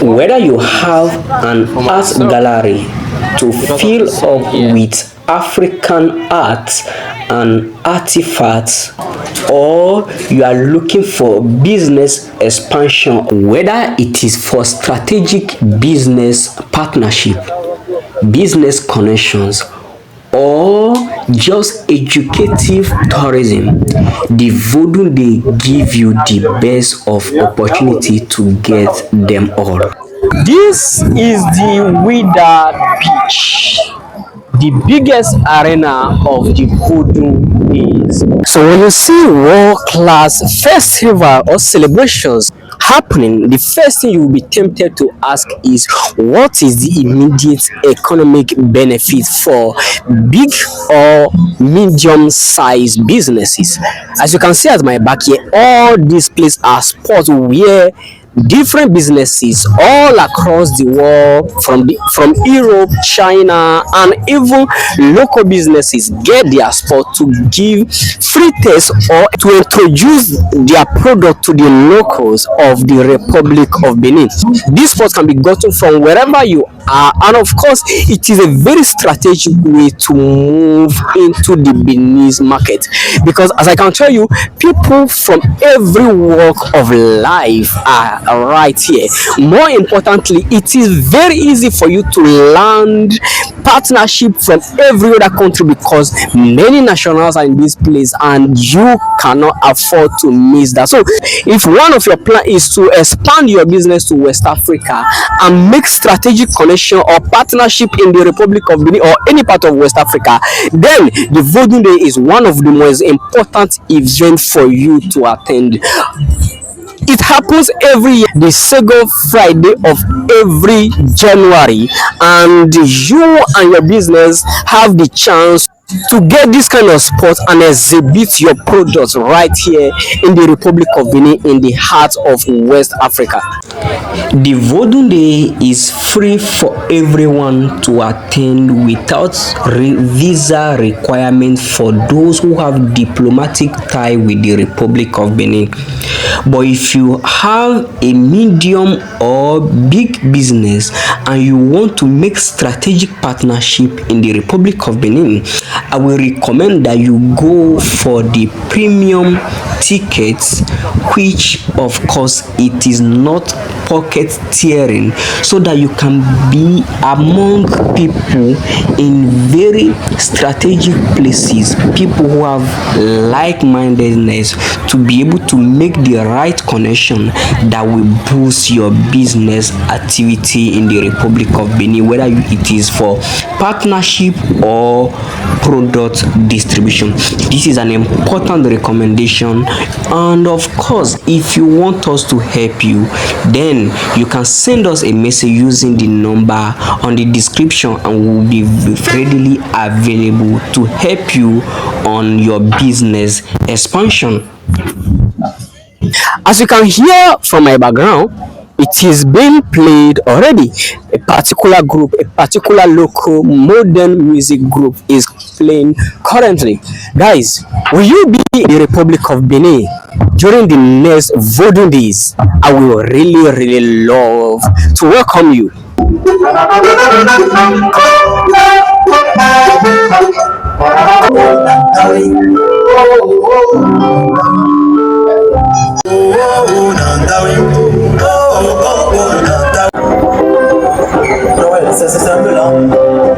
Whether you have an art gallery to fill up with African art and artifacts, or you are looking for business expansion, whether it is for strategic business partnership, business connections, or just educative tourism, the Vodun they give you the best of opportunity to get them all. This is the Wida Beach, the biggest arena of the Vodun is. So when you see world-class festival or celebrations happening, the first thing you will be tempted to ask is what is the immediate economic benefit for big or medium-sized businesses? As you can see at my back here, all these places are spots where different businesses all across the world, from Europe, China, and even local businesses get their spot to give free taste or to introduce their product to the locals of the Republic of Benin. These spots can be gotten from wherever you are, and of course it is a very strategic way to move into the Beninese market, because as I can tell you, people from every walk of life are right here. More importantly, it is very easy for you to land partnership from every other country because many nationals are in this place and you cannot afford to miss that. So if one of your plan is to expand your business to West Africa and make strategic connection or partnership in the Republic of Benin or any part of West Africa, then the Vodun Day is one of the most important events for you to attend. It happens every year, the second Friday of every January, and you and your business have the chance to get this kind of spot and exhibit your products right here in the Republic of Benin, in the heart of West Africa. The Vodun Day is free for everyone to attend without visa requirement for those who have diplomatic tie with the Republic of Benin. But if you have a medium or big business and you want to make strategic partnership in the Republic of Benin, I will recommend that you go for the premium tickets, which of course it is not pocket tearing, so that you can be among people in very strategic places, people who have like-mindedness, to be able to make the right connection that will boost your business activity in the Republic of Benin, whether it is for partnership or product distribution. This is an important recommendation, and of course if you want us to help you, then you can send us a message using the number on the description, and we will be readily available to help you on your business expansion. As you can hear from my background, it is being played already. A particular group, a particular local modern music group is playing currently. Guys, will you be in the Republic of Benin during the next Vodun days? I will really love to welcome you. C'est un peu là.